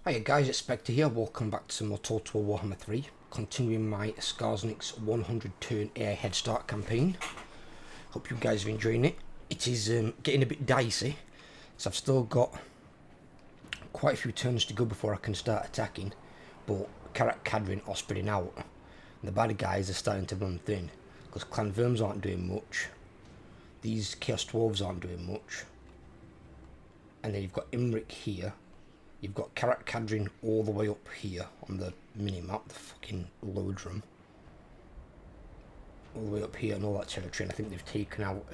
Hiya guys, it's Spectre here, welcome back to more Total Warhammer 3, continuing my Skarsnik's 100 turn air head start campaign. Hope you guys are enjoying it. It is getting a bit dicey, so I've still got quite a few turns to go before I can start attacking, but Karak Kadrin are spreading out, and the bad guys are starting to run thin, because Clan Verms aren't doing much, these Chaos Dwarves aren't doing much, and then you've got Imric here. You've got Karak Kadrin all the way up here on the mini-map, the fucking load room. All the way up here and all that territory, and I think they've taken out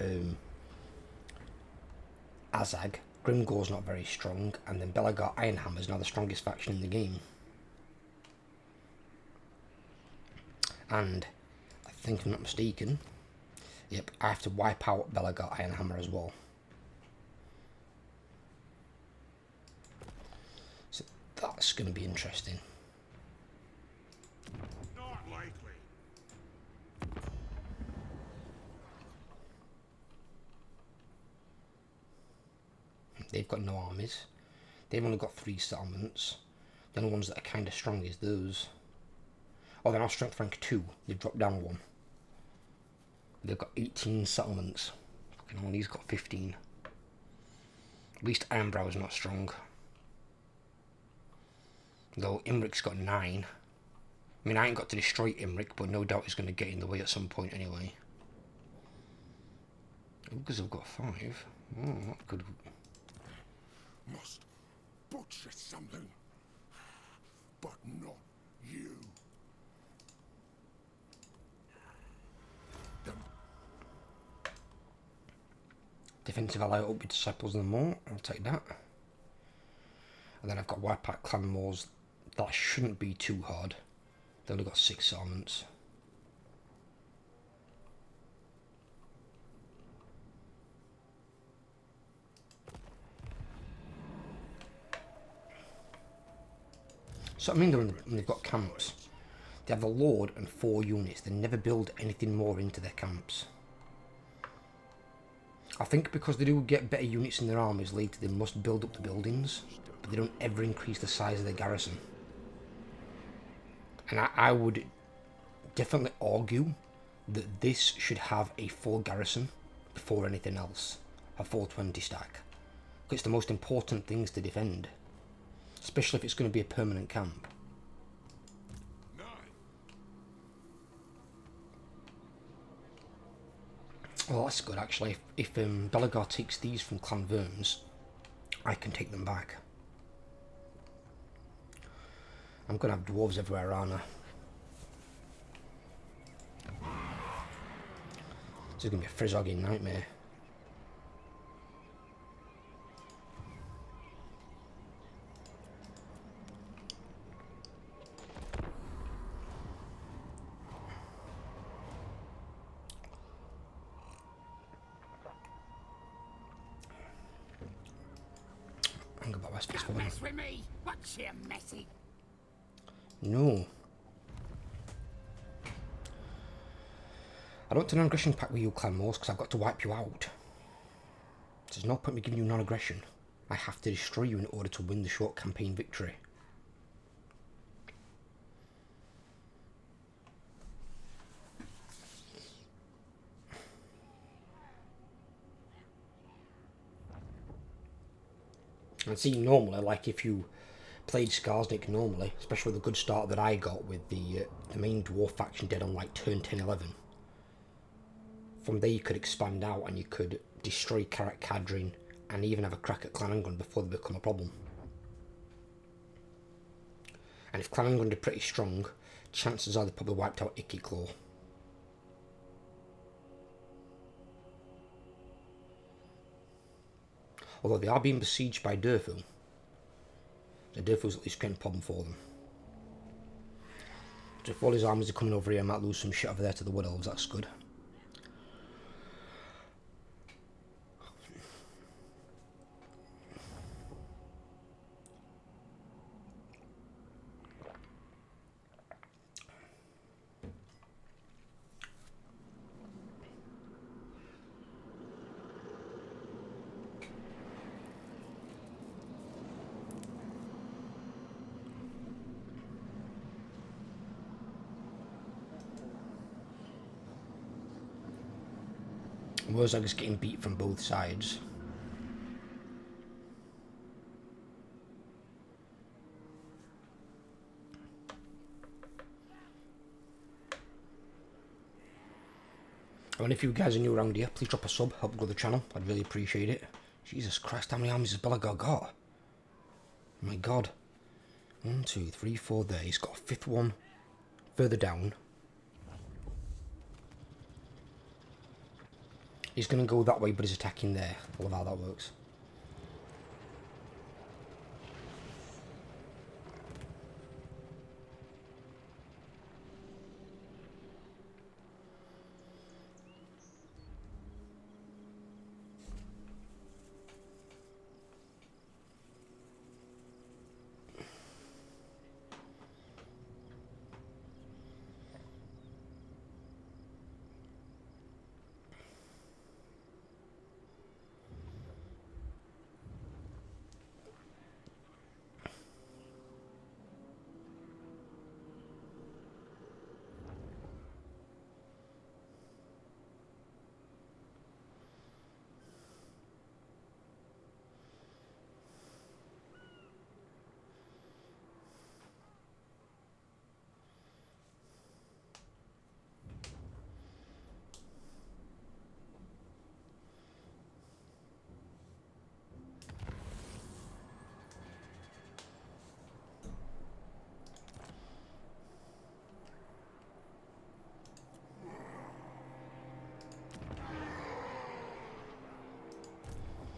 Azag. Grimgor's not very strong, and then Belagar Ironhammer's now the strongest faction in the game. And I think, if I'm not mistaken, yep, I have to wipe out Belagar Ironhammer as well. So that's going to be interesting. Not likely. They've got no armies. They've only got 3 settlements. The only ones that are kind of strong is those. Oh, they're now strength rank 2. They've dropped down 1. They've got 18 settlements. Fucking hell, he's got 15. At least Ironbrow's not strong. Though Imric's got 9. I mean, I ain't got to destroy Imric, but no doubt he's going to get in the way at some point anyway. Ogres have got 5. Oh, that could... Must butcher something. But not you. Defensive ally up with Disciples and more. I'll take that. And then I've got Wipeout Clan Wars. That shouldn't be too hard. They've only got 6 settlements. So I mean, when they've got camps, they have a Lord and 4 units. They never build anything more into their camps. I think because they do get better units in their armies later, they must build up the buildings, but they don't ever increase the size of their garrison. And I would definitely argue that this should have a full garrison before anything else, a 420 stack. Because it's the most important things to defend, especially if it's going to be a permanent camp. Well, that's good actually. If Belagar takes these from Clan Verms, I can take them back. I'm going to have dwarves everywhere, aren't I? This is going to be a frizzoggy nightmare. Hang about West Don't mess with me. What's your message? No. I don't do non-aggression pact with you, Clan Wars, because I've got to wipe you out. There's no point me giving you non-aggression. I have to destroy you in order to win the short campaign victory. And see, normally, like if you played Skarsnik normally, especially with the good start that I got with the main dwarf faction dead on like turn 10, 11. From there you could expand out and you could destroy Karak Kadrin and even have a crack at Clan England before they become a problem. And if Clan England are pretty strong, chances are they probably wiped out Icky Claw. Although they are being besieged by Durfu. So Durfu's at least creating a problem for them. So if all his armies are coming over here, I might lose some shit over there to the Wood Elves, that's good. Wurzag's getting beat from both sides. And if you guys are new around here, please drop a sub, help grow the channel. I'd really appreciate it. Jesus Christ, how many armies has Belagar got? Oh my god. 1, 2, 3, 4 there. He's got a 5th one further down. He's going to go that way, but he's attacking there. I love how that works.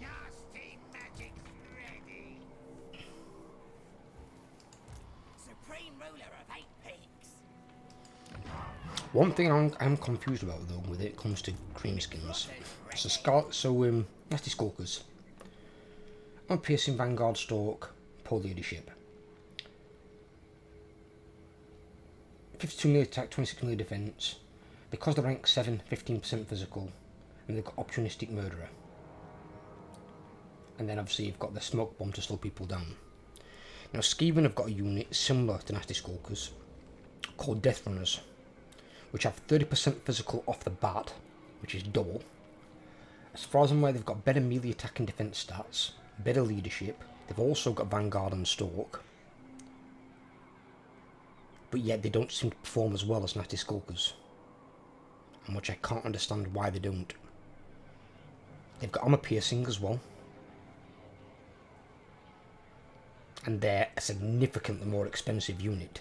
Nasty magic's ready. Supreme ruler of 8 peaks. One thing I'm confused about though, when it comes to Greenskins. Nasty Skulkers. On Piercing Vanguard Stalk, Poor Leadership. 52 melee attack, 26 melee defense. Because they're rank 7, 15% physical. And they've got Opportunistic Murderer. And then obviously you've got the Smoke Bomb to slow people down. Now Skaven have got a unit similar to Nasty Skulkers called Death Runners, which have 30% physical off the bat, which is double. As far as I'm aware, they've got better melee attack and defense stats, better leadership. They've also got Vanguard and Stalk, but yet they don't seem to perform as well as Nasty Skulkers, and which I can't understand why they don't. They've got armor piercing as well, and they're a significantly more expensive unit.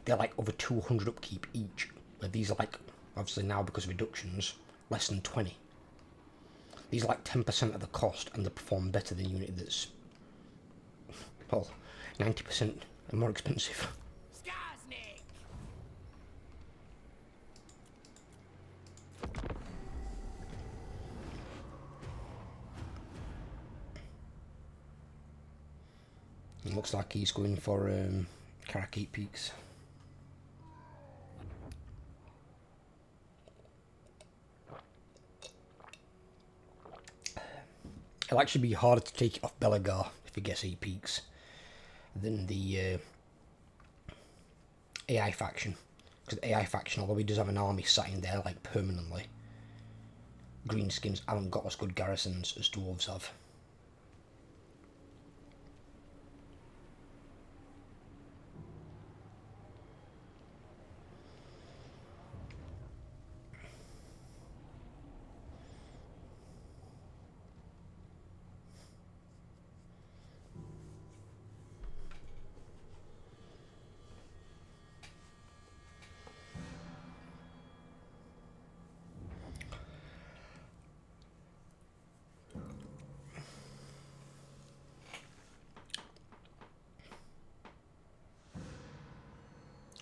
They're like over 200 upkeep each, where these are like, obviously now because of reductions, less than 20. These are like 10% of the cost, and they perform better than a unit that's, well, 90% and more expensive. Skarsnik. It looks like he's going for Karakate Peaks. It'll actually be harder to take it off Belagar if he gets 8 peaks than the AI faction. Because the AI faction, although he does have an army sat in there like permanently, Greenskins haven't got as good garrisons as Dwarves have.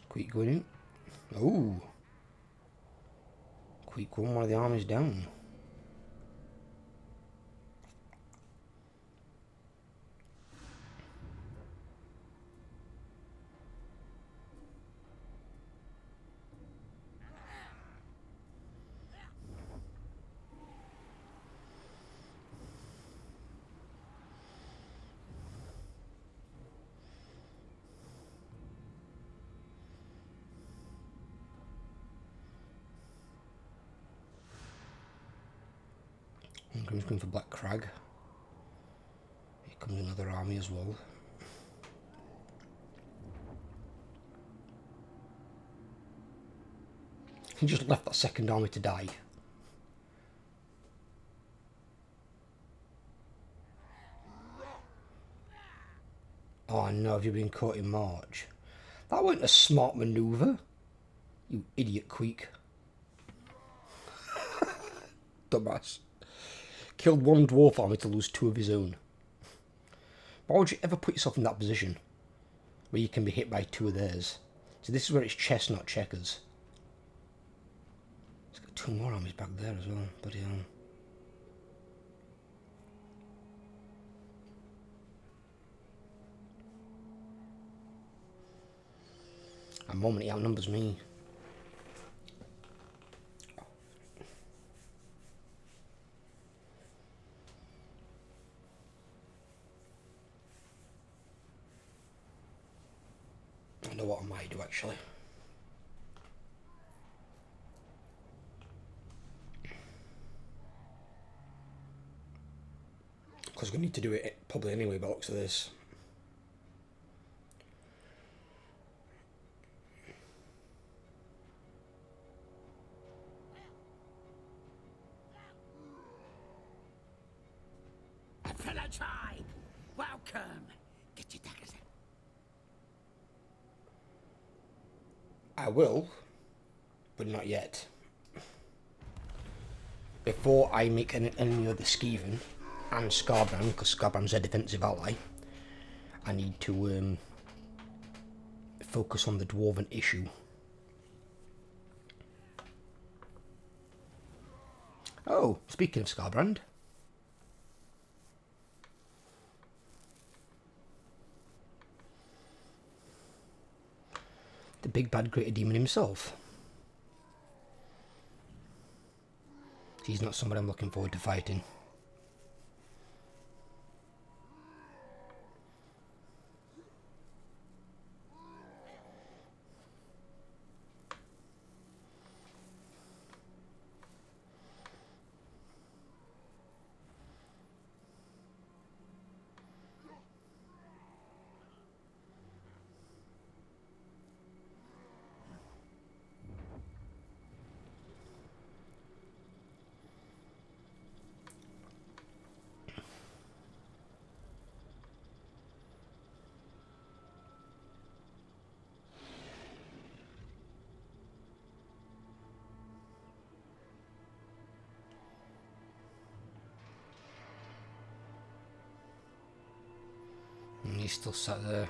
Quick going in. Oh. Quick going, one of the armies down. Greenskins going for Black Crag. Here comes another army as well. He just left that second army to die. Oh no, have you been caught in March? That wasn't a smart manoeuvre. You idiot Queek. Dumbass. Killed one dwarf army to lose 2 of his own. Why would you ever put yourself in that position? Where you can be hit by 2 of theirs. So this is where it's chess, not checkers. He's got 2 more armies back there as well. Bloody hell. At the moment he outnumbers me. I know what I might do actually. Because we need to do it probably anyway by the looks of this. Fellow tribe, welcome. Get your daggers out. I will, but not yet. Before I make an enemy of the Skeven and Scarbrand, because Scarbrand's a defensive ally, I need to focus on the Dwarven issue. Oh, speaking of Scarbrand. The big bad greater demon himself. He's not somebody I'm looking forward to fighting. And he's still sat there.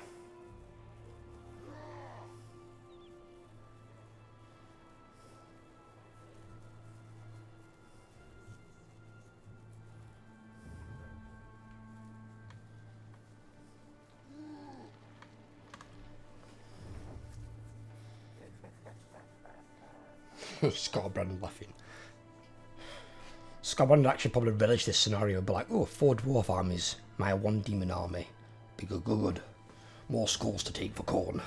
Scarbrand laughing. Scarbrand actually probably relish this scenario, but like, oh, 4 dwarf armies, my 1 demon army. Be good, good, good. More skulls to take for corn.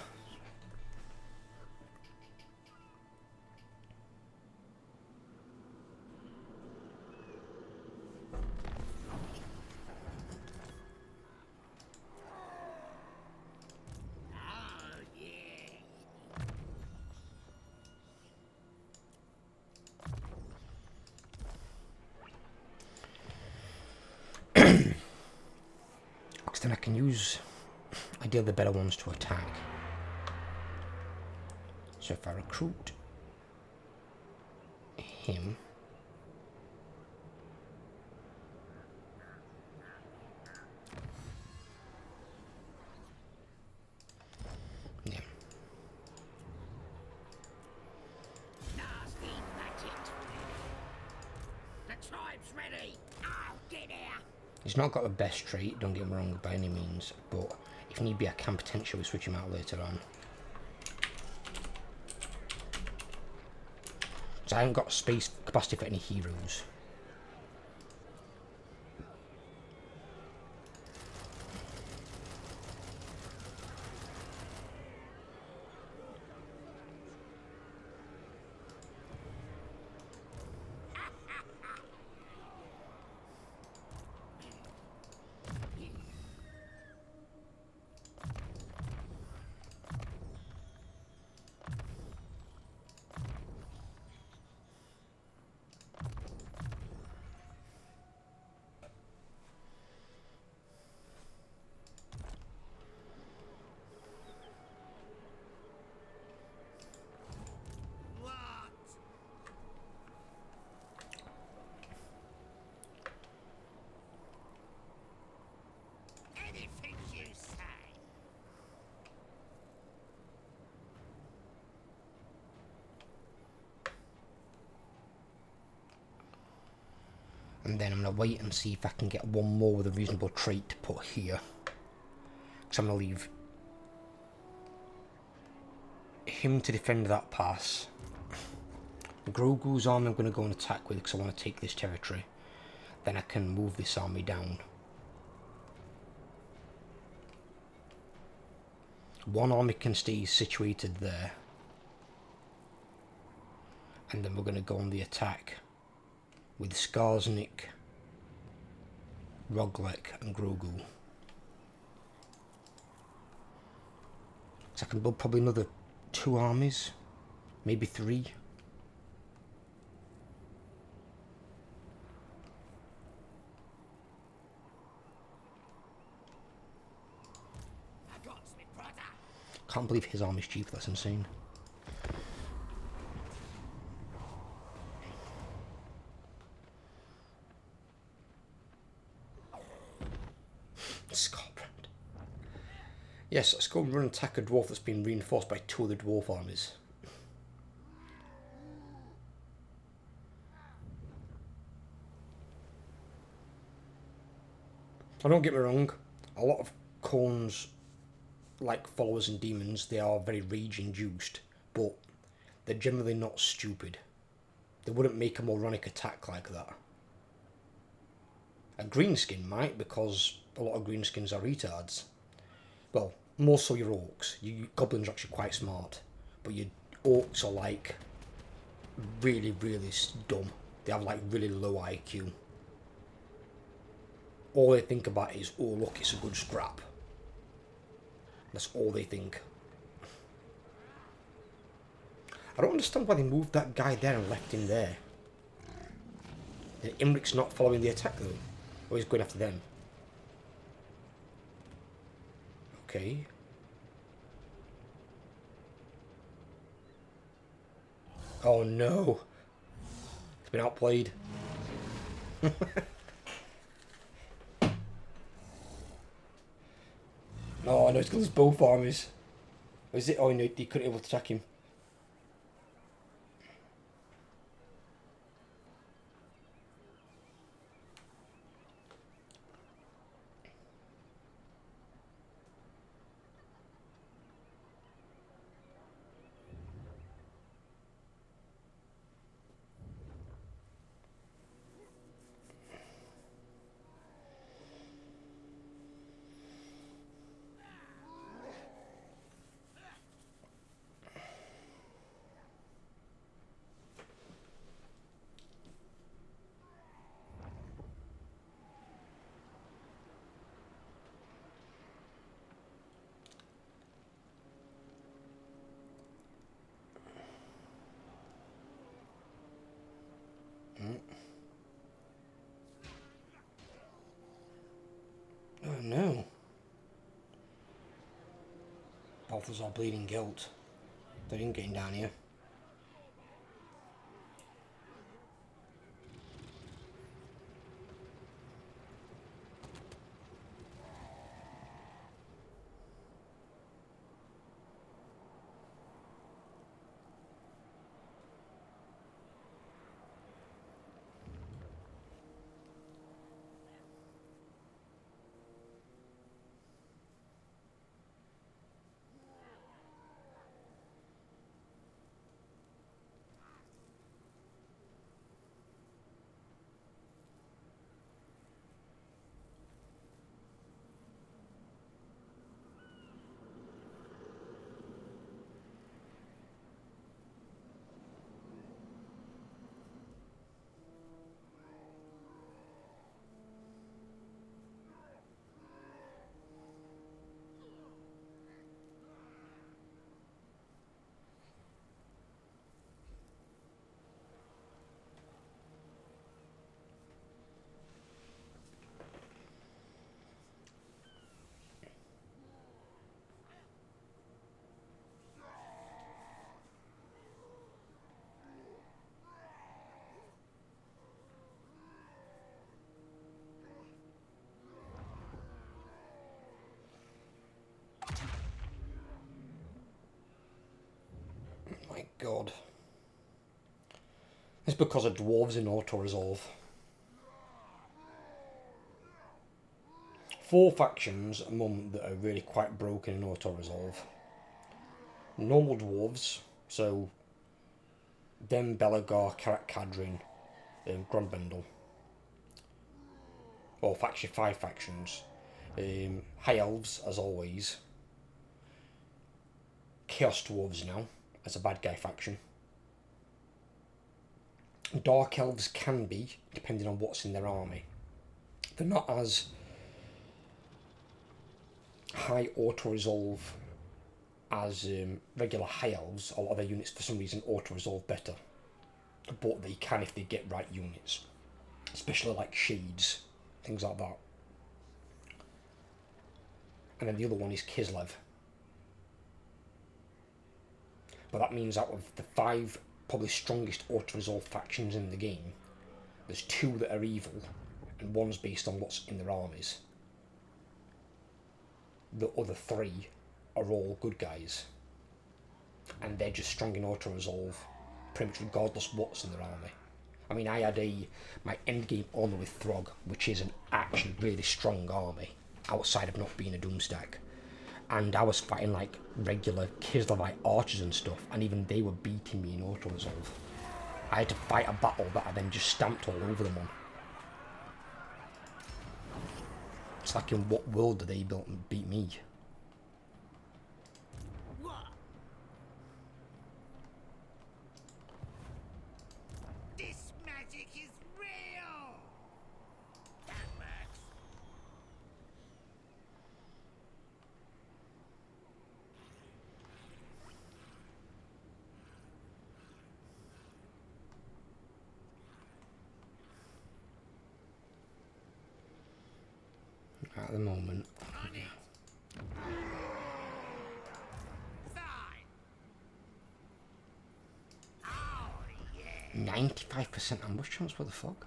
Then I can use ideally the better ones to attack. So if I recruit him, yeah. Nasty magic. The tribe's ready. I'll get here. He's not got the best trait, don't get me wrong by any means, but if need be I can potentially switch him out later on. So I haven't got space capacity for any heroes. And then I'm going to wait and see if I can get one more with a reasonable trait to put here. So I'm going to leave him to defend that pass. Grogu's army I'm going to go and attack with because I want to take this territory. Then I can move this army down. One army can stay situated there. And then we're going to go on the attack with Skarsnik, Roglek and Grogu. So I can build probably another 2 armies, maybe 3. Can't believe his army's cheap, that's insane. Scorbrand. Yes, let's go and run and attack a dwarf that's been reinforced by 2 other dwarf armies. Now don't get me wrong, a lot of Khorne's like followers and demons, they are very rage induced, but they're generally not stupid. They wouldn't make a moronic attack like that. A greenskin might, because a lot of greenskins are retards. Well, more so your orcs. Your goblins are actually quite smart, but your orcs are like really, really dumb. They have like really low IQ. All they think about is, oh look, it's a good scrap. That's all they think. I don't understand why they moved that guy there and left him there. Imric's not following the attack though. Or he's going after them. Okay. Oh no. It's been outplayed. Oh no, it's got his both armies. Or is it? Oh no, he couldn't able to attack him. Oh no. Balthazar bleeding guilt. They didn't get him down here. My god. It's because of dwarves in auto-resolve. 4 factions at the moment that are really quite broken in auto-resolve. Normal dwarves, so Dem, Belagar, Karak Kadrin, and Grumbendel. Well, actually 5 factions. High Elves, as always. Chaos Dwarves now, as a bad guy faction. Dark Elves can be, depending on what's in their army. They're not as high auto-resolve as regular High Elves. A lot of their units, for some reason, auto-resolve better. But they can if they get right units. Especially like Shades, things like that. And then the other one is Kislev. But that means out of the 5 probably strongest auto-resolve factions in the game, there's 2 that are evil, and 1's based on what's in their armies. The other 3 are all good guys. And they're just strong in auto-resolve, pretty much regardless what's in their army. I mean, I had my endgame army with Throg, which is an actually really strong army, outside of not being a Doomstack. And I was fighting like regular Kislevite archers and stuff, and even they were beating me in auto-resolve. I had to fight a battle that I then just stamped all over them on. It's like, in what world do they beat me? What? This magic is real! That works. At the moment. On it! Fine! Oh, yeah! 95% ambush chance, what the fuck?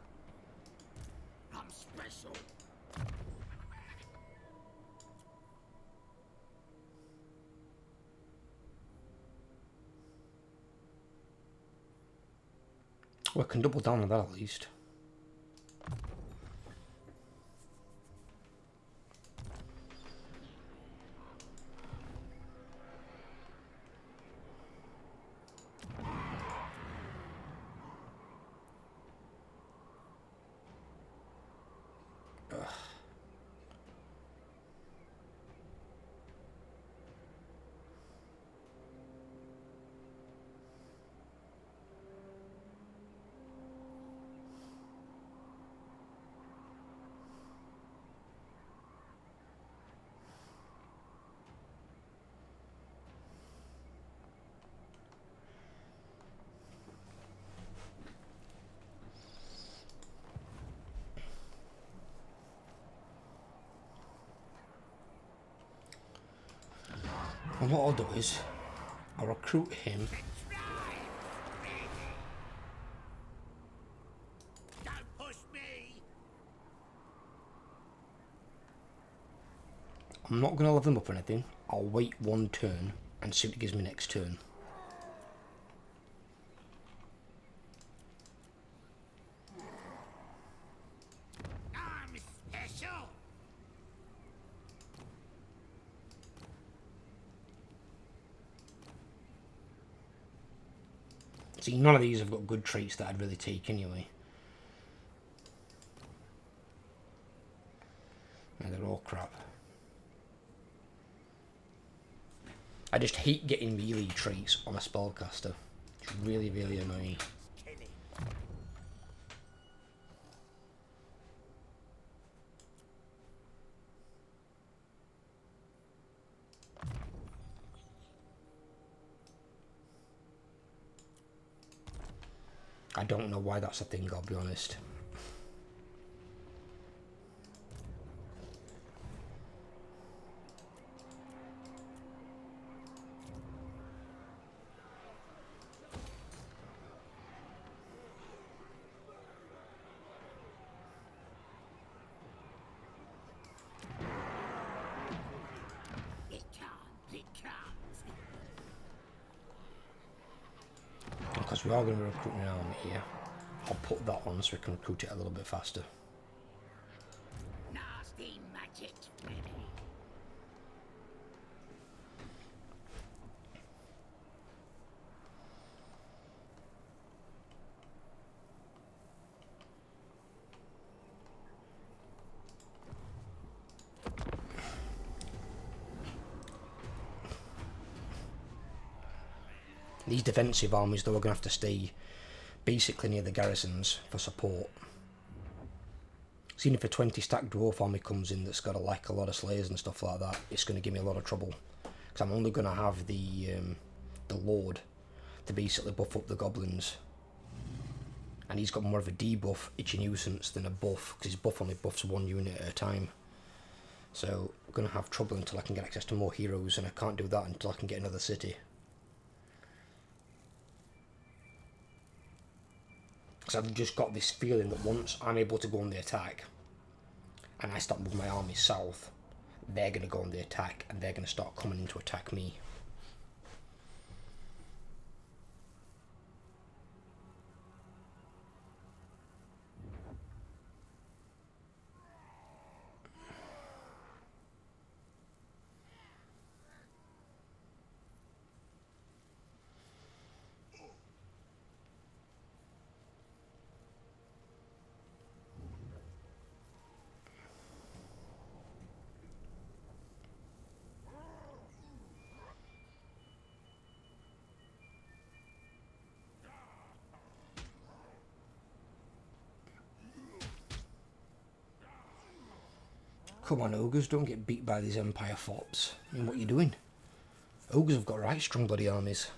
I'm special. Well, I can double down on that at least. And what I'll do is, I'll recruit him. Don't push me! I'm not going to level him up or anything. I'll wait 1 turn and see what it gives me next turn. I'm special! See, none of these have got good traits that I'd really take anyway. Yeah, they're all crap. I just hate getting melee traits on a spellcaster. It's really, really annoying. I don't know why that's a thing, I'll be honest. It can't. Because we are going to be recruiting an army here. I'll put that on so we can recruit it a little bit faster. Nasty magic. it ready. These defensive armies though are going to have to stay basically near the garrisons for support. Seeing if a 20 stack dwarf army comes in that's got a lot of slayers and stuff like that, it's going to give me a lot of trouble. Because I'm only going to have the Lord to basically buff up the goblins. And he's got more of a debuff, itchy nuisance, than a buff, because his buff only buffs one unit at a time. So I'm going to have trouble until I can get access to more heroes, and I can't do that until I can get another city. Because I've just got this feeling that once I'm able to go on the attack, and I start moving my army south, they're going to go on the attack, and they're going to start coming in to attack me. Come on, ogres, don't get beat by these Empire fops. I mean, what are you doing? Ogres have got right strong bloody armies.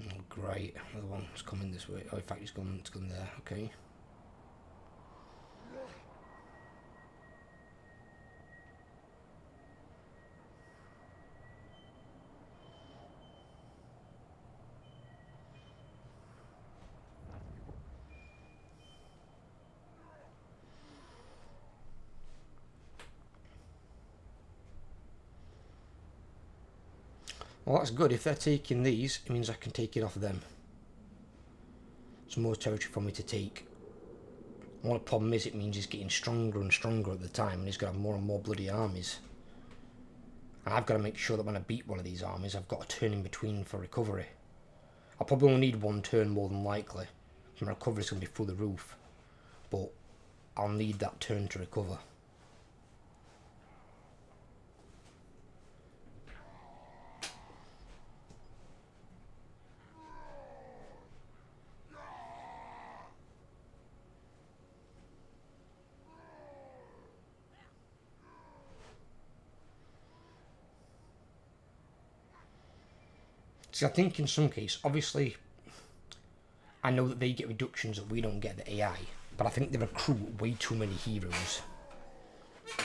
Oh, great. Another one's coming this way. Oh, in fact, it's gone there. Okay. Well, that's good. If they're taking these, it means I can take it off them. It's more territory for me to take. One problem is it means he's getting stronger and stronger at the time, and he's going to have more and more bloody armies. And I've got to make sure that when I beat one of these armies, I've got a turn in between for recovery. I'll probably only need one turn more than likely. My recovery's going to be through the roof. But I'll need that turn to recover. See, I think in some case, obviously, I know that they get reductions that we don't get, the AI, but I think they recruit way too many heroes.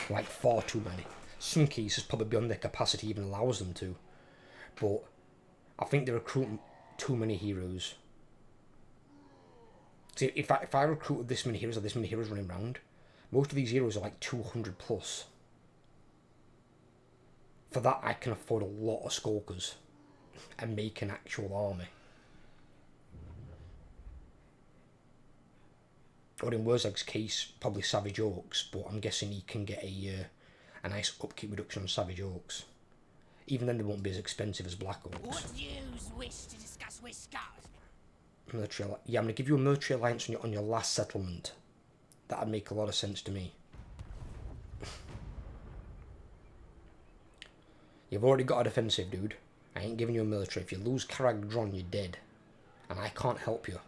Like, far too many. Some cases probably beyond their capacity even allows them to. But I think they recruit too many heroes. See, if I recruited this many heroes or this many heroes running around, most of these heroes are like 200 plus. For that, I can afford a lot of skulkers and make an actual army. Or in Wurzag's case, probably Savage Orcs, but I'm guessing he can get a nice upkeep reduction on Savage Orcs. Even then they won't be as expensive as Black Orcs. What do you wish to discuss with Skarsnik? Military, yeah, I'm going to give you a military alliance on your last settlement. That'd make a lot of sense to me. You've already got a defensive, dude. I ain't giving you a military. If you lose Caragdron, you're dead. And I can't help you.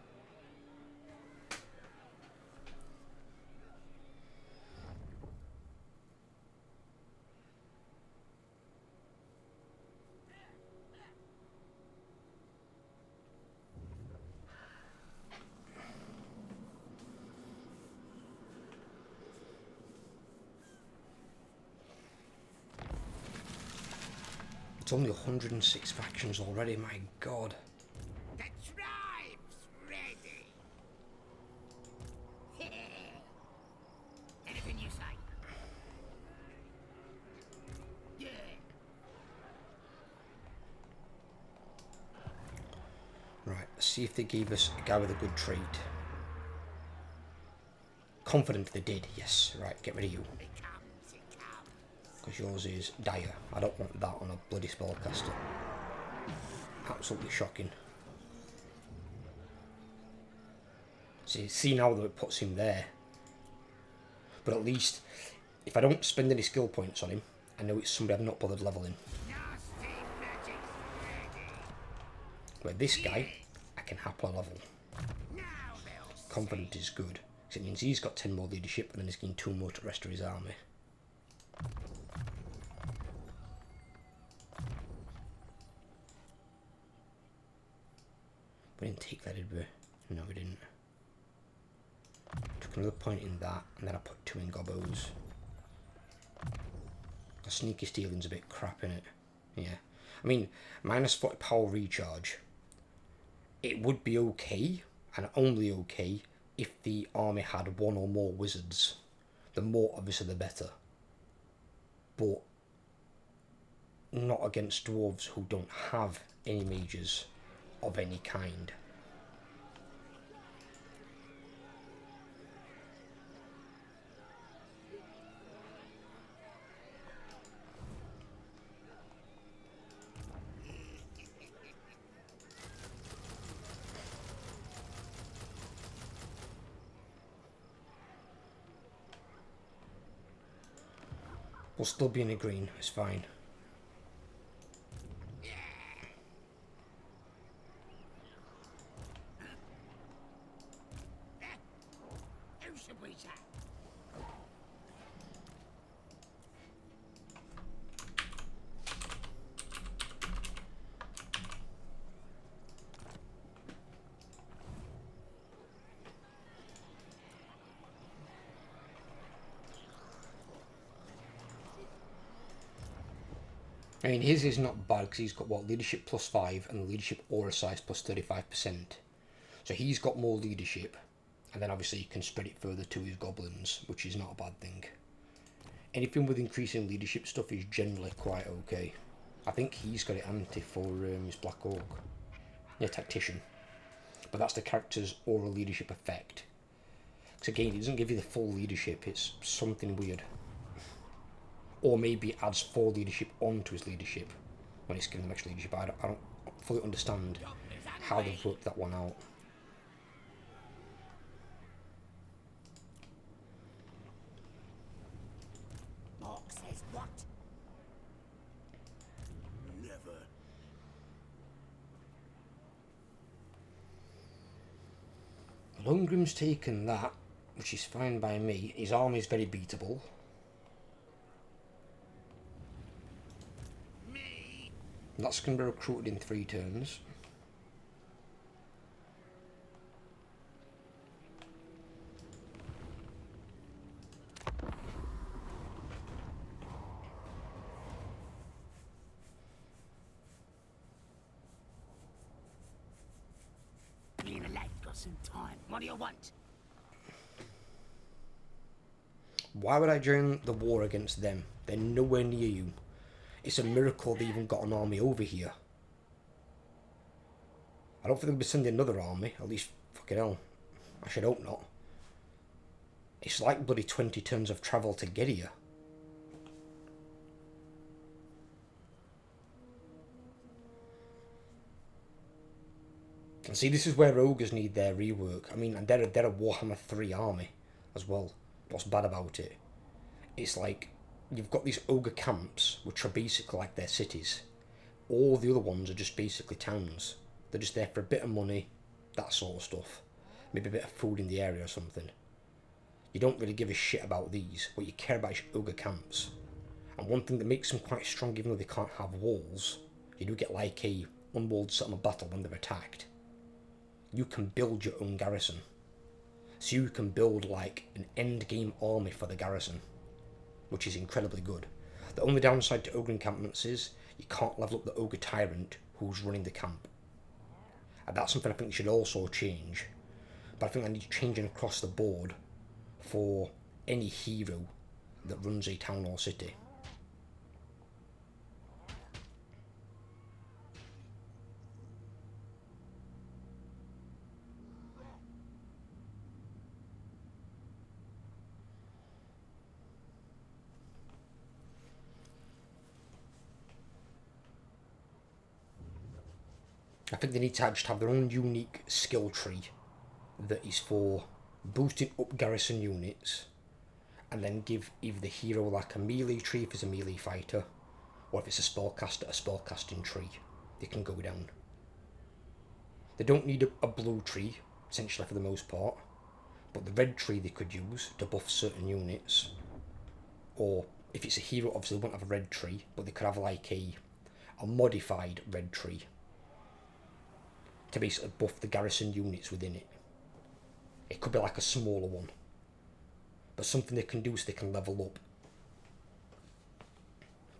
It's only 106 factions already, my god. The tribe's ready. Anything you say? Yeah. Right, let's see if they gave us a guy with a good trait. confident they did. Yes, right, get rid of you. Because yours is dire. I don't want that on a bloody spellcaster. Absolutely shocking. See now that it puts him there. But at least, if I don't spend any skill points on him, I know it's somebody I've not bothered leveling. Where this guy, I can happily level. Confident is good. Because it means he's got 10 more leadership and then he's getting 2 more to rest of his army. We didn't take that, did we? No, we didn't. Took another point in that, and then I put 2 in gobos. The sneaky stealing's a bit crap, innit? Yeah. I mean, minus 40 power recharge. It would be okay, and only okay, if the army had 1 or more wizards. The more, obviously, the better. But not against dwarves who don't have any mages of any kind. We'll still be in a green, it's fine. Who should we say? I mean, his is not bad because he's got, what, leadership +5 and leadership aura size +35%. So he's got more leadership, and then obviously you can spread it further to his goblins, which is not a bad thing. Anything with increasing leadership stuff is generally quite okay. I think he's got it anti for his Black Orc. Yeah, Tactician. But that's the character's aura leadership effect. Because again, it doesn't give you the full leadership, it's something weird. Or maybe it adds 4 leadership onto his leadership when it's giving them extra leadership. I don't fully understand how they've worked that one out. Mark says what? Never. Lundgren's taken that, which is fine by me. His army is very beatable. That's going to be recruited in 3 turns. Me and the lad got some time. What do you want? Why would I join the war against them? They're nowhere near you. It's a miracle they even got an army over here. I don't think they'll be sending another army. At least, fucking hell. I should hope not. It's like bloody 20 turns of travel to get here. And see, this is where ogres need their rework. I mean, and they're a Warhammer 3 army as well. What's bad about it? It's like, you've got these ogre camps, which are basically like their cities. All the other ones are just basically towns. They're just there for a bit of money, that sort of stuff. Maybe a bit of food in the area or something. You don't really give a shit about these. What you care about is ogre camps. And one thing that makes them quite strong, even though they can't have walls, you do get like a unwalled settlement battle when they're attacked. You can build your own garrison. So you can build like an end game army for the garrison, which is incredibly good. The only downside to ogre encampments is you can't level up the ogre tyrant who's running the camp. And that's something I think should also change. But I think that needs changing across the board for any hero that runs a town or city. I think they need to just have their own unique skill tree that is for boosting up garrison units, and then give either the hero like a melee tree if it's a melee fighter, or if it's a spellcaster, a spellcasting tree they can go down. They don't need a blue tree, essentially, for the most part, but the red tree they could use to buff certain units. Or if it's a hero, obviously they won't have a red tree, but they could have like a modified red tree to basically buff the garrison units within it. It could be like a smaller one, but something they can do so they can level up.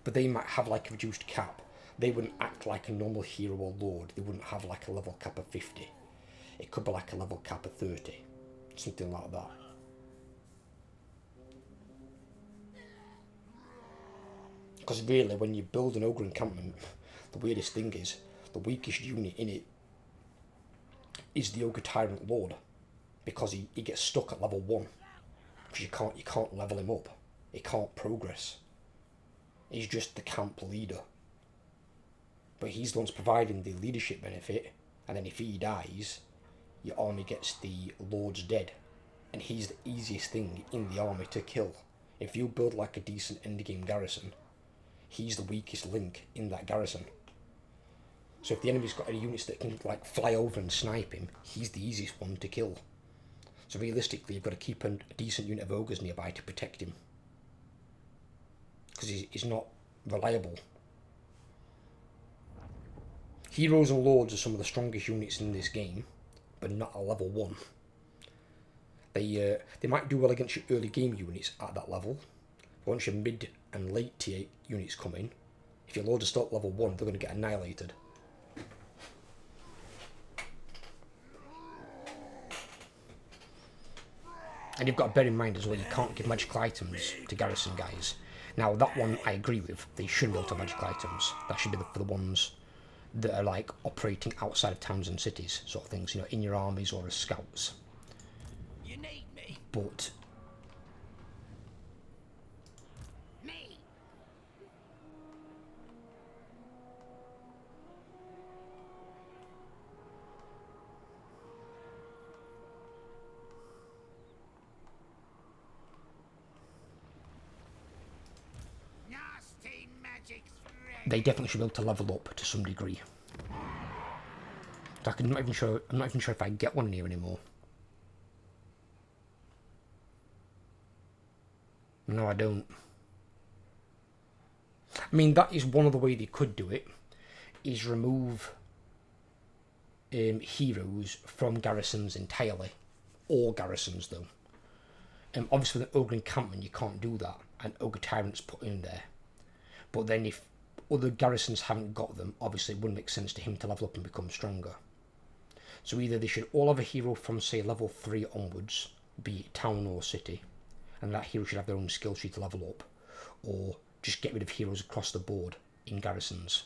But they might have like a reduced cap. They wouldn't act like a normal hero or lord. They wouldn't have like a level cap of 50. It could be like a level cap of 30. Something like that. Because really, when you build an ogre encampment, the weirdest thing is, the weakest unit in it is the ogre tyrant lord. Because he gets stuck at level 1. Because you can't level him up. He can't progress. He's just the camp leader. But he's the one providing the leadership benefit, and then if he dies, your army gets the lord's dead. And he's the easiest thing in the army to kill. If you build like a decent endgame garrison, he's the weakest link in that garrison. So if the enemy's got any units that can like fly over and snipe him, he's the easiest one to kill. So realistically, you've got to keep a decent unit of ogres nearby to protect him. Because he's not reliable. Heroes and lords are some of the strongest units in this game, but not at level 1. They might do well against your early game units at that level. But once your mid and late tier units come in, if your lords are still at level 1, they're going to get annihilated. And you've got to bear in mind as well, you can't give magical items to garrison guys. Now that one I agree with, they shouldn't be able to have magical items. That should be for the ones that are like operating outside of towns and cities, sort of things, you know, in your armies or as scouts. You need me. But Me. Nasty magic's ready. they definitely should be able to level up to some degree. I'm not even sure if I get one in here anymore. No, I don't. I mean, that is one of the way they could do it, is remove heroes from garrisons entirely. All garrisons, though. Obviously, with an ogre encampment, you can't do that, and ogre tyrants put in there. But then if other garrisons haven't got them, obviously it wouldn't make sense to him to level up and become stronger. So either they should all have a hero from, say, level 3 onwards, be it town or city, and that hero should have their own skill tree to level up, or just get rid of heroes across the board in garrisons,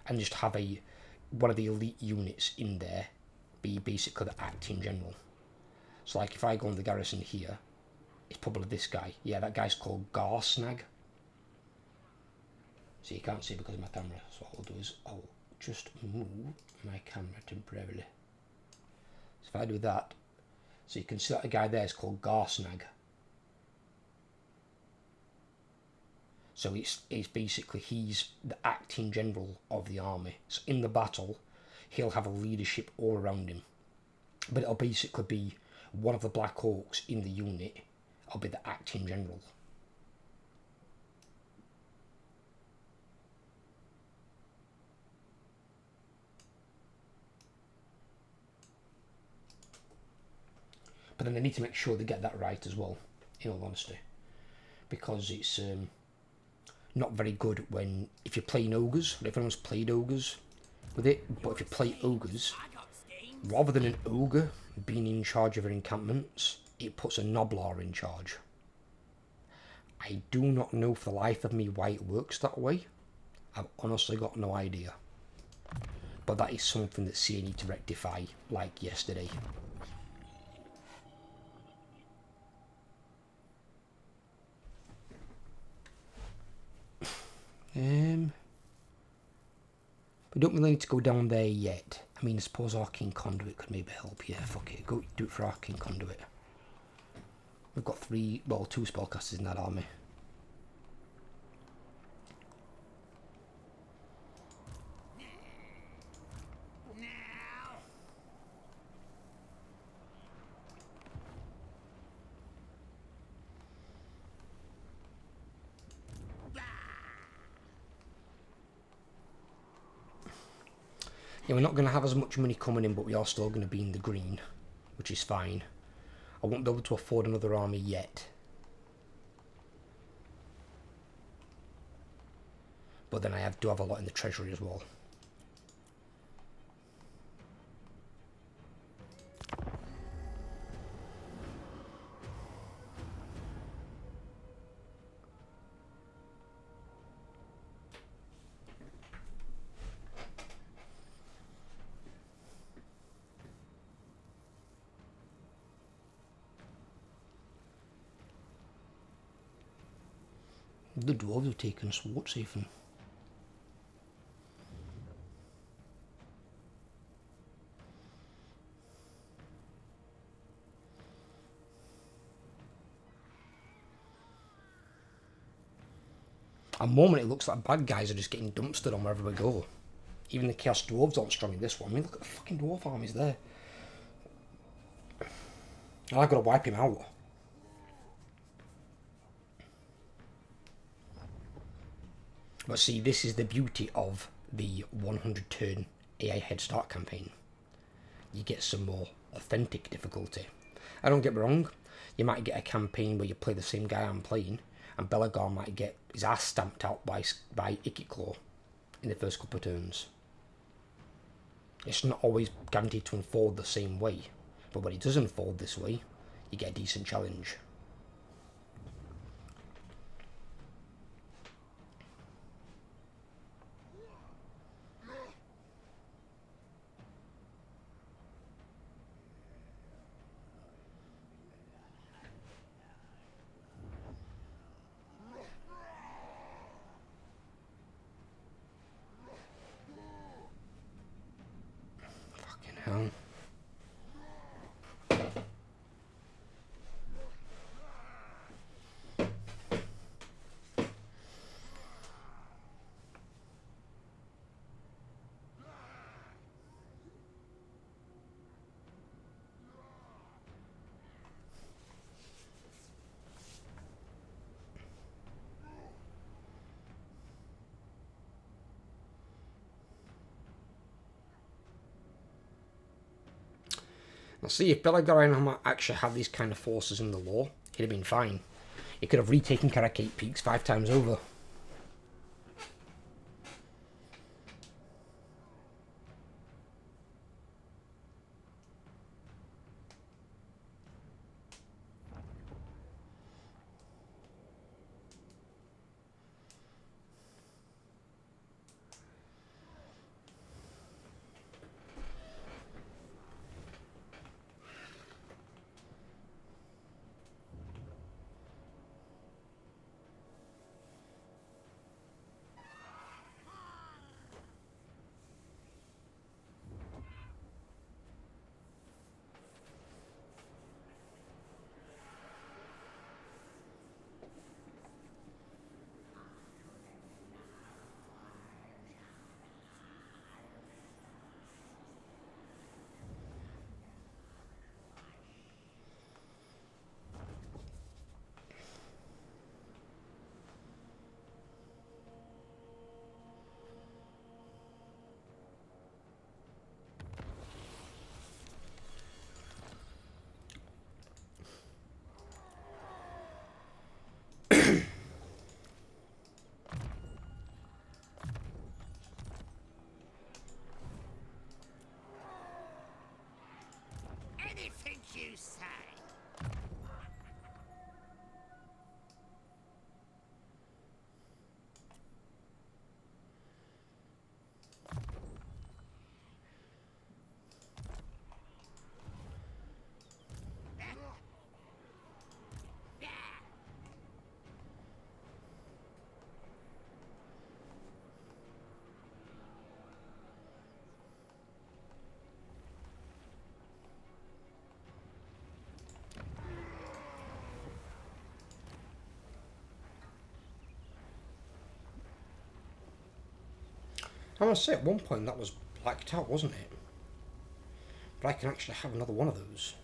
and just have one of the elite units in there be basically the acting general. So like if I go on the garrison here, it's probably this guy. Yeah, that guy's called Skarsnik. So you can't see because of my camera, so what I'll do is I'll just move my camera temporarily. So if I do that, so you can see that the guy there is called Skarsnik. So it's basically, he's the acting general of the army. So in the battle, he'll have a leadership all around him. But it'll basically be one of the Black Orcs in the unit. I'll be the acting general. But then they need to make sure they get that right as well, in all honesty. Because it's not very good if you're playing ogres. Everyone's played ogres with it, but if you play ogres, rather than an ogre being in charge of their encampments, it puts a Noblar in charge. I do not know for the life of me why it works that way. I've honestly got no idea. But that is something that CA need to rectify, like yesterday. We don't really need to go down there yet. I mean, I suppose Arcane Conduit could maybe help. Yeah, fuck it. Go do it for Arcane Conduit. We've got 2 spellcasters in that army. Yeah, we're not going to have as much money coming in, but we are still going to be in the green, which is fine. I won't be able to afford another army yet. But then I do have a lot in the treasury as well. The dwarves have taken Swartz even. At the moment it looks like bad guys are just getting dumpstered on wherever we go. Even the Chaos Dwarves aren't strong in this one. I mean, look at the fucking dwarf armies there. And I've got to wipe him out. But see, this is the beauty of the 100 turn AI Head Start campaign. You get some more authentic difficulty. I don't get me wrong, you might get a campaign where you play the same guy I'm playing, and Belagar might get his ass stamped out by Ikitclaw in the first couple of turns. It's not always guaranteed to unfold the same way, but when it does unfold this way, you get a decent challenge. Fucking hell. Now see, if Belagar actually had these kind of forces in the lore, he'd have been fine. He could have retaken Karakate Peaks 5 times over. Anything you say. I must say, at one point that was blacked out, wasn't it? But I can actually have another one of those.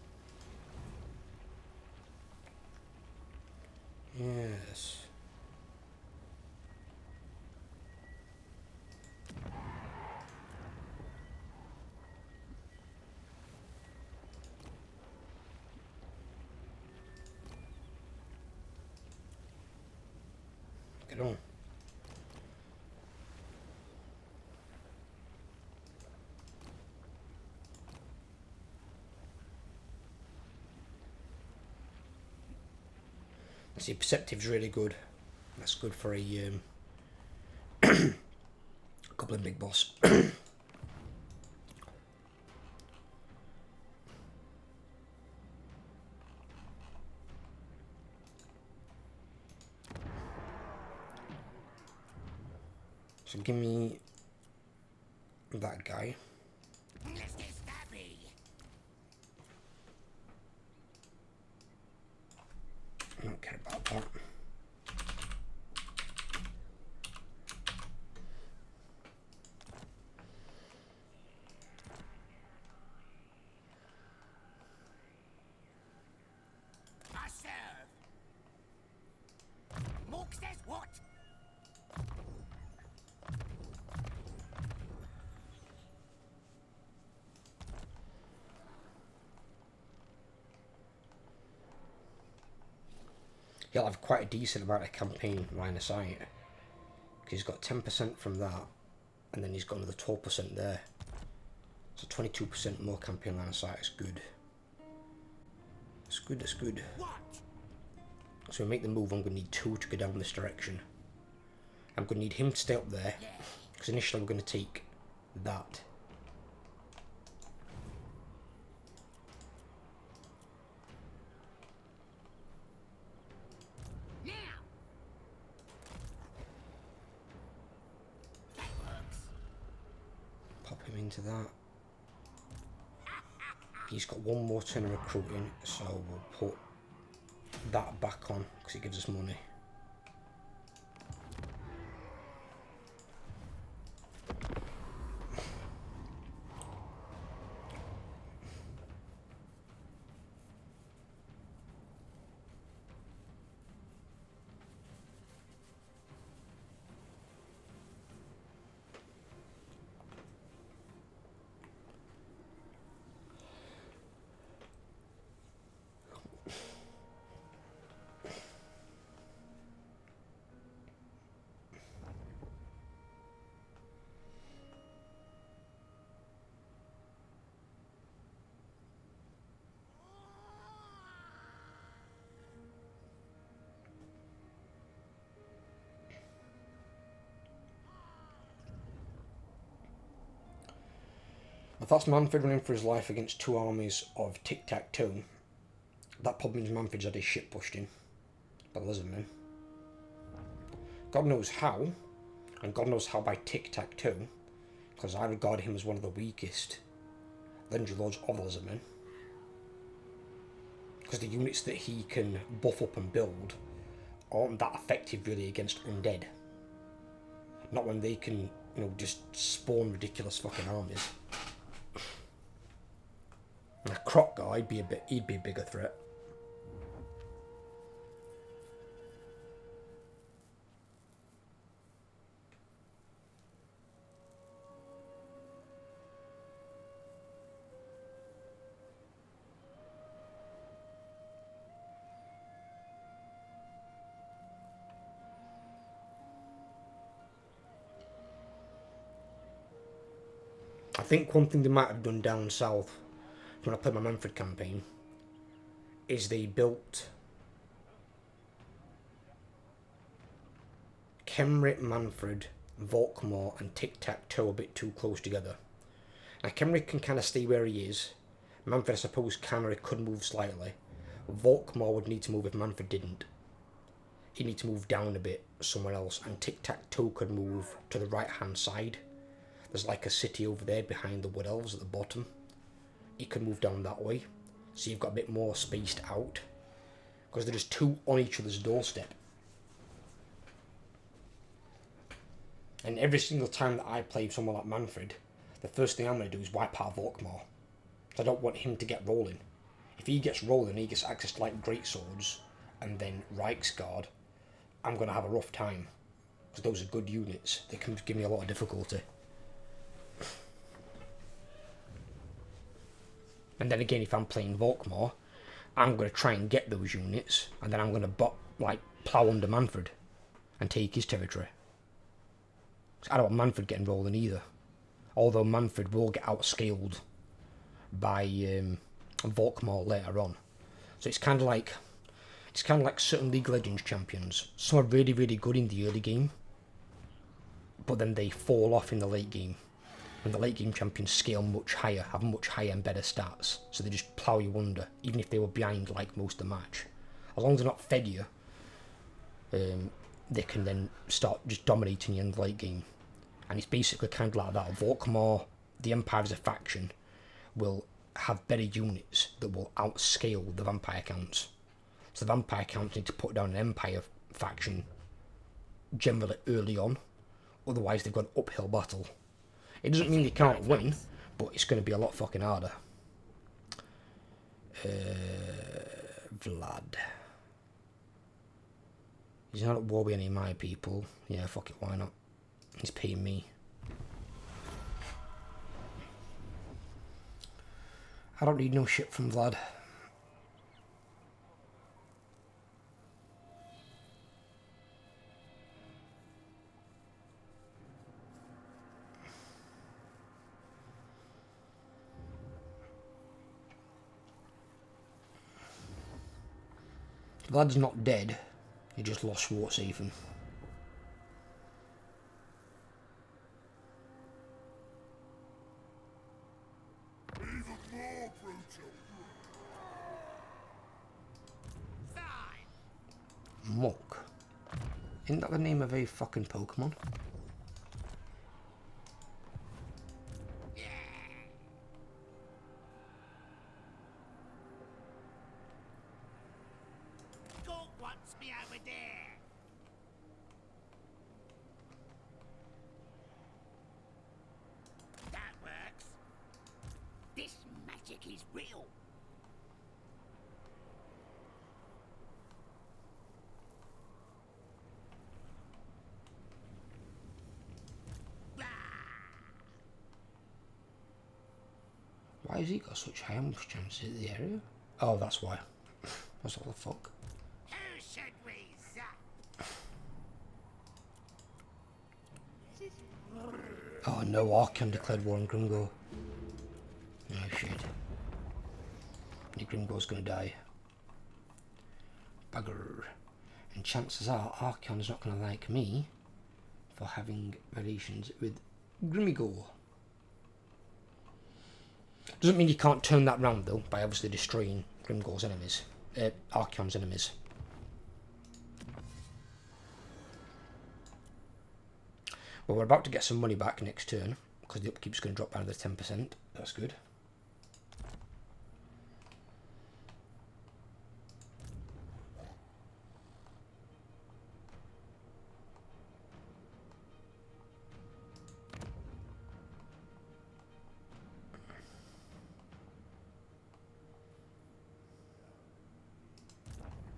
Yes. Get on. See, Perceptive's really good. That's good for a couple of big boss. So give me that guy. Mr. Stabby. I don't care about that. I serve. Mork says what? He'll have quite a decent amount of campaign line of sight. Because he's got 10% from that, and then he's got another 12% there. So 22% more campaign line of sight is good. It's good, it's good. What? So we make the move, I'm going to need 2 to go down this direction. I'm going to need him to stay up there, because initially we're going to take that. Now. That works. Pop him into that. He's got one more turn of recruiting, so we'll put that back on, because it gives us money. If that's Manfred running for his life against 2 armies of tic-tac-toe, that probably means Manfred's had his shit pushed in by Lizardmen. God knows how, and God knows how by tic-tac-toe, because I regard him as one of the weakest Legendary Lords of Lizardmen. Because the units that he can buff up and build aren't that effective really against undead. Not when they can, you know, just spawn ridiculous fucking armies. A Croc guy, he'd be a bigger threat. I think one thing they might have done down south when I played my Manfred campaign is they built Kenrick, Manfred, Volkmar and Tic-Tac-Toe a bit too close together. Now Kenrick can kind of stay where he is. Manfred, I suppose, could move slightly. Volkmar would need to move if Manfred didn't. He'd need to move down a bit somewhere else, and Tic-Tac-Toe could move to the right hand side. There's like a city over there behind the Wood Elves at the bottom. He could move down that way, so you've got a bit more spaced out, because they're just 2 on each other's doorstep. And every single time that I play someone like Manfred, the first thing I'm going to do is wipe out Volkmar. So I don't want him to get rolling. If he gets rolling, he gets access to like great swords and then Reichsguard, I'm going to have a rough time. Because those are good units. They can give me a lot of difficulty. And then again, if I'm playing Volkmar, I'm going to try and get those units, and then I'm going to plough under Manfred and take his territory. I don't want Manfred getting rolling either. Although Manfred will get outscaled by Volkmar later on. So it's kind of like certain League of Legends champions. Some are really, really good in the early game, but then they fall off in the late game. And the late game champions scale much higher, have much higher and better stats, so they just plough you under, even if they were behind like most of the match. As long as they're not fed you, they can then start just dominating you in the late game. And it's basically kind of like that. Volkmar, the Empire as a faction, will have better units that will outscale the Vampire counts. So the Vampire counts need to put down an Empire faction generally early on, otherwise they've got an uphill battle. It doesn't mean they can't win, but it's going to be a lot fucking harder. Vlad. He's not at war with any of my people. Yeah, fuck it, why not? He's paying me. I don't need no shit from Vlad. Vlad's not dead, he just lost Schwarzhaven. Even more brutal. Muck. Isn't that the name of a fucking Pokemon? Is real. Why has he got such high ambush chances in the area? Oh, that's why. That's what the fuck. Who should we zap? Oh no, Archon declared war on Grimgo. Oh shit. Grimgo's gonna die. Bugger. And chances are Archon's not gonna like me for having relations with Grimgo. Doesn't mean you can't turn that round though, by obviously destroying Grimgo's enemies. Archon's enemies. Well, we're about to get some money back next turn, because the upkeep's going to drop by another 10%. That's good.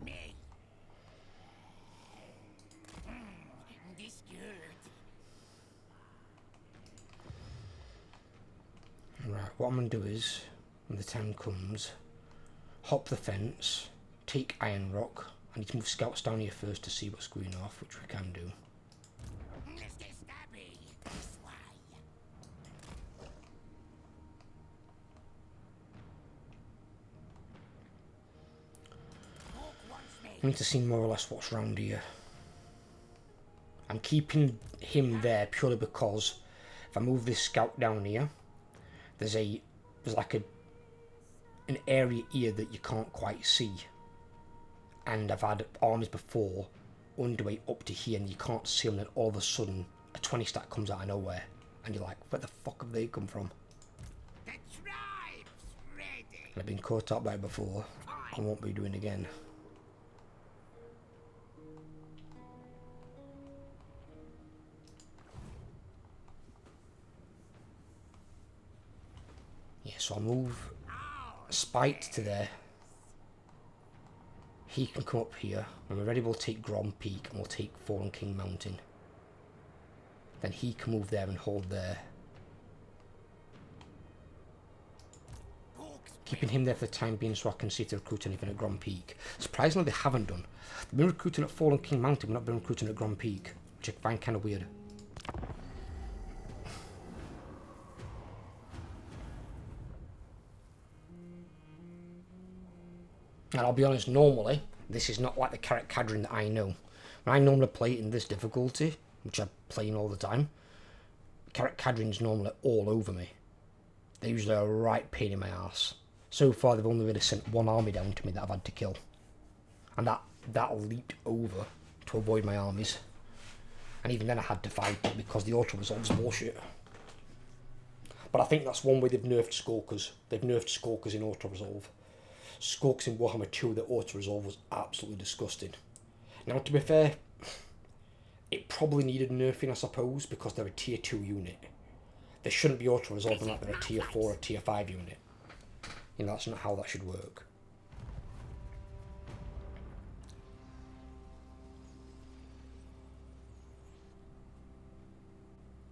Me. This good. Right, what I'm going to do is, when the time comes, hop the fence, take Iron Rock. I need to move scouts down here first to see what's going off, which we can do. Mr. Stabby, this way. Hawk wants me. I need to see more or less what's around here. I'm keeping him there purely because if I move this scout down here, there's like an area here that you can't quite see. And I've had armies before underway up to here and you can't see them, and all of a sudden a 20 stack comes out of nowhere and you're like, where the fuck have they come from? The tribe's ready. And I've been caught up by it before. I won't be doing it again. So I'll move Spite to there. He can come up here. When we're ready, we'll take Grom Peak and we'll take Fallen King Mountain. Then he can move there and hold there. Keeping him there for the time being so I can see if they recruit anything at Grom Peak. Surprisingly, they haven't done. They've been recruiting at Fallen King Mountain, but not been recruiting at Grom Peak, which I find kind of weird. And I'll be honest, normally, this is not like the Carrot Cadrin that I know. When I normally play it in this difficulty, which I play in all the time, Carrot Cadrin's normally all over me. They're usually a right pain in my arse. So far, they've only really sent one army down to me that I've had to kill. And that leaped over to avoid my armies. And even then I had to fight it because the auto-resolve's bullshit. But I think that's one way they've nerfed Skulkers. They've nerfed Skulkers in auto-resolve. Skulks in Warhammer 2, the auto-resolve was absolutely disgusting. Now, to be fair, it probably needed nerfing, I suppose, because they're a tier 2 unit. They shouldn't be auto-resolving like they're a tier 4 or tier 5 unit. You know, that's not how that should work.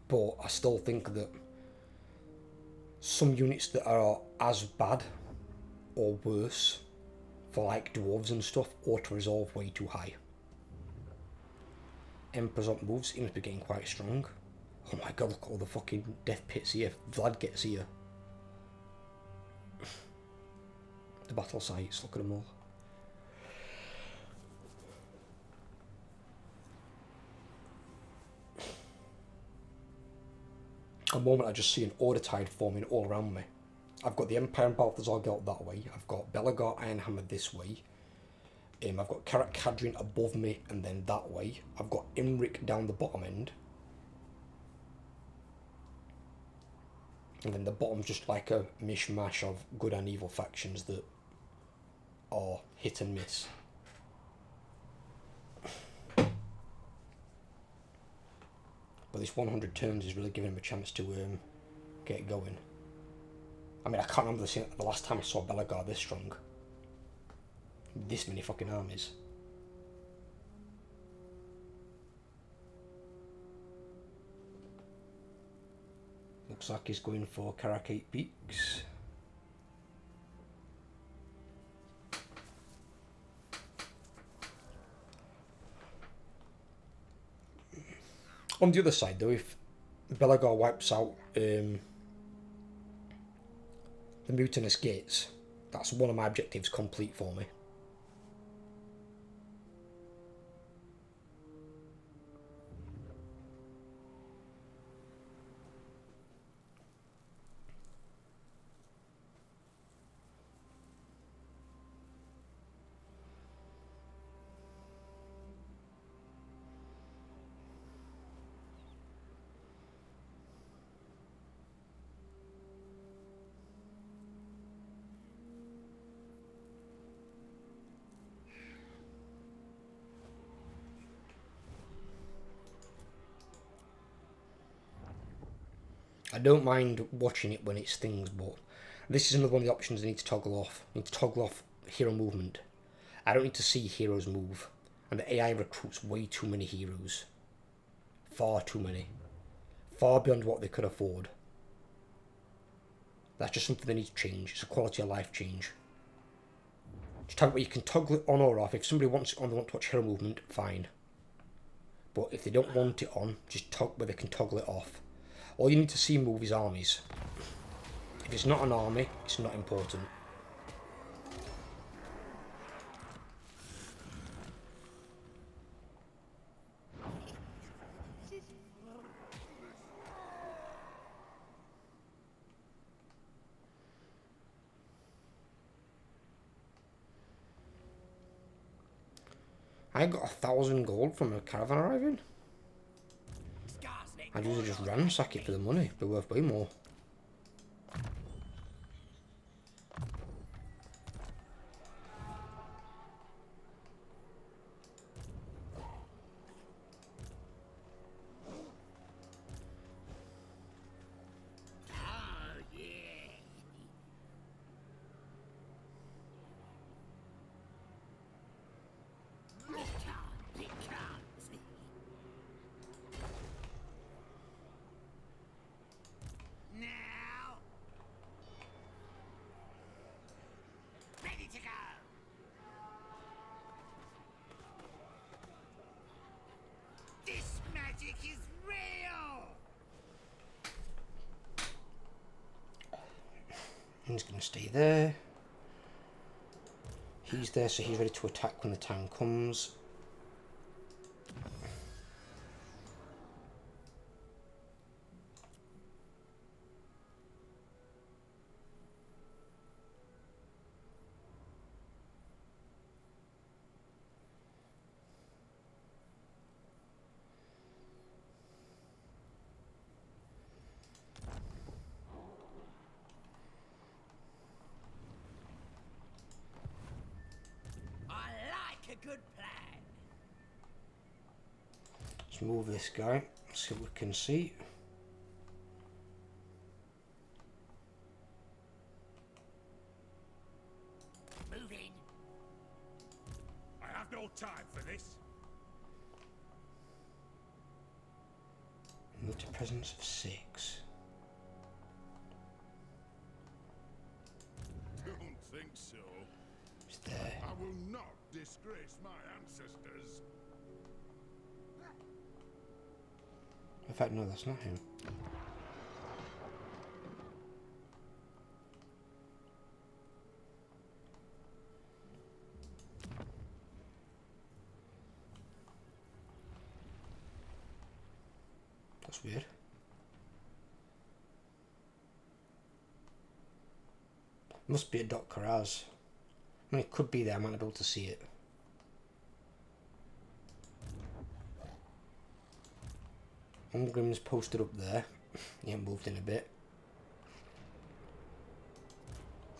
But I still think that some units that are as bad or worse for like dwarves and stuff auto-resolve way too high. Emperor's up moves seems to be getting quite strong. Oh my god, look at all the fucking death pits here. Vlad gets here. The battle sites, look at them all. At the moment I just see an Order Tide forming all around me. I've got the Empire and Balthazar Gelt that way. I've got Belagar Ironhammer this way. I've got Carrot Cadrin above me and then that way. I've got Imric down the bottom end. And then the bottom's just like a mishmash of good and evil factions that are hit and miss. But this 100 turns is really giving him a chance to get going. I mean, I can't remember the last time I saw Belagar this strong. This many fucking armies. Looks like he's going for Karakate Peaks. On the other side though, if Belagar wipes out the Mutinous Gates, that's one of my objectives complete for me. I don't mind watching it when it's things, but this is another one of the options I need to toggle off. I need to toggle off hero movement. I don't need to see heroes move. And the AI recruits way too many heroes. Far too many. Far beyond what they could afford. That's just something they need to change. It's a quality of life change. Just talk about, you can toggle it on or off. If somebody wants it on, they want to watch hero movement, fine. But if they don't want it on, just where they can toggle it off. All you need to see move is armies. If it's not an army, it's not important. I got 1,000 gold from a caravan arriving. I'd usually just ransack it for the money. It'd be worth way more. He's going to stay there. He's there, so he's ready to attack when the time comes. A good plan. Let's move this guy, see what we can see. Moving. I have no time for this. Move to presence of 6. Don't think so. He's there. I will not disgrace my ancestors. In fact, no, that's not him. That's weird. Must be a Dr. Raz. I mean, it could be there, I might not be able to see it. Ungrim's posted up there. He ain't moved in a bit.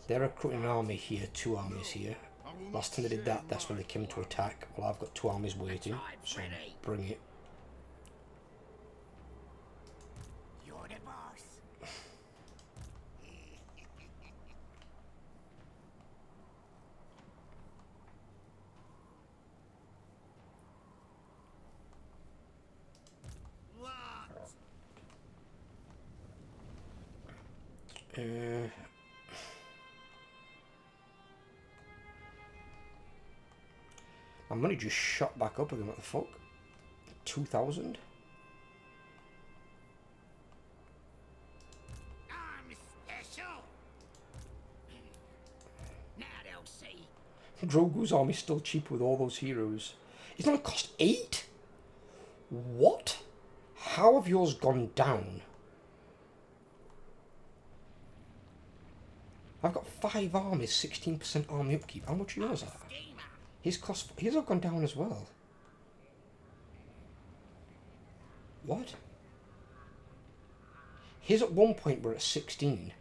They're recruiting an army here, 2 armies here. Last time they did that, that's when they came to attack. Well, I've got 2 armies waiting, so bring it. You're the boss. What? My money just shot back up again, what the fuck? 2,000? I'm special. Now they'll see. Drogo's army's still cheap with all those heroes. It's not cost 8? What? How have yours gone down? I've got 5 armies, 16% army upkeep. How much are yours at? His have gone down as well. What? His at one point were at 16.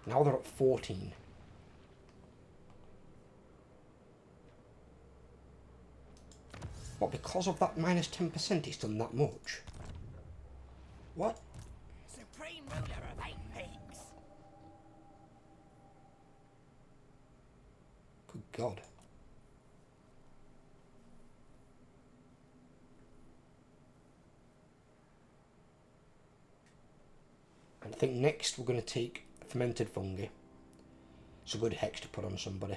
Now they're at 14. What, because of that minus 10% it's done that much? What? Supreme ruler of 8 peaks. Good God. And I think next we're going to take fermented fungi. It's a good hex to put on somebody.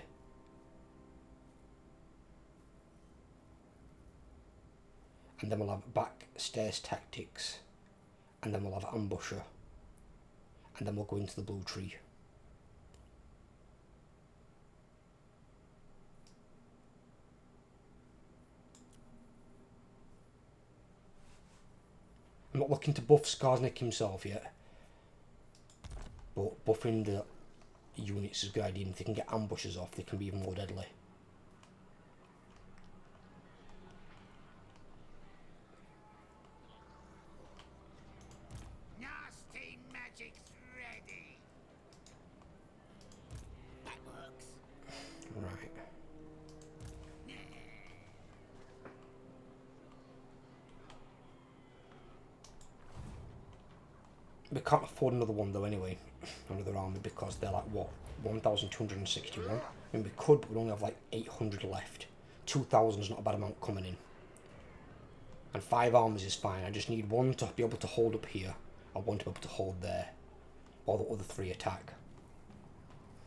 And then we'll have back stairs tactics. And then we'll have ambusher. And then we'll go into the blue tree. I'm not looking to buff Skarsnik himself yet. But buffing the units is a good idea. And if they can get ambushes off, they can be even more deadly. Nasty magic's ready. That works. Right. We can't afford another one though anyway, another army, because they're like, what, 1,261? I mean, we could, but we only have like 800 left. 2,000 is not a bad amount coming in. And 5 armies is fine. I just need one to be able to hold up here, and one to be able to hold there, while the other 3 attack.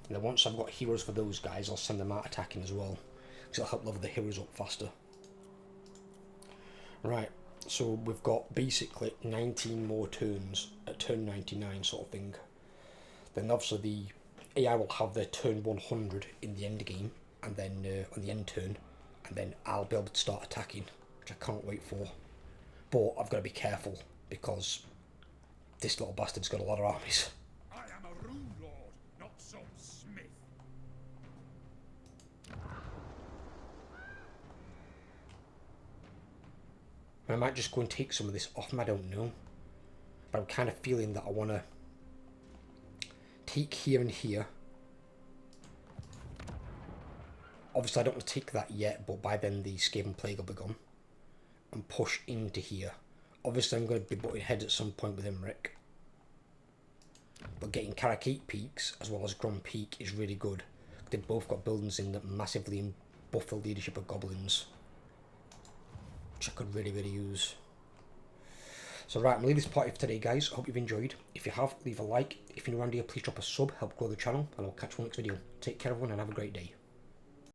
And then once I've got heroes for those guys, I'll send them out attacking as well, because it'll help level the heroes up faster. Right. So we've got basically 19 more turns at turn 99 sort of thing. Then obviously the AI will have their turn 100 in the end game, and then on the end turn, and then I'll be able to start attacking, which I can't wait for. But I've got to be careful because this little bastard's got a lot of armies. I am a rune lord, not some smith. I might just go and take some of this off him, I don't know. But I'm kind of feeling that I want to take here and here. Obviously I don't want to take that yet, but by then the Skaven Plague will be gone. And push into here. Obviously I'm going to be butting heads at some point with Imric. But getting Karakate Peaks as well as Grom Peak is really good. They've both got buildings in that massively buff the leadership of goblins, which I could really use. So right, I'm going to leave this party for today, guys. I hope you've enjoyed. If you have, leave a like. If you're new around here, please drop a sub, help grow the channel, and I'll catch you on the next video. Take care everyone and have a great day.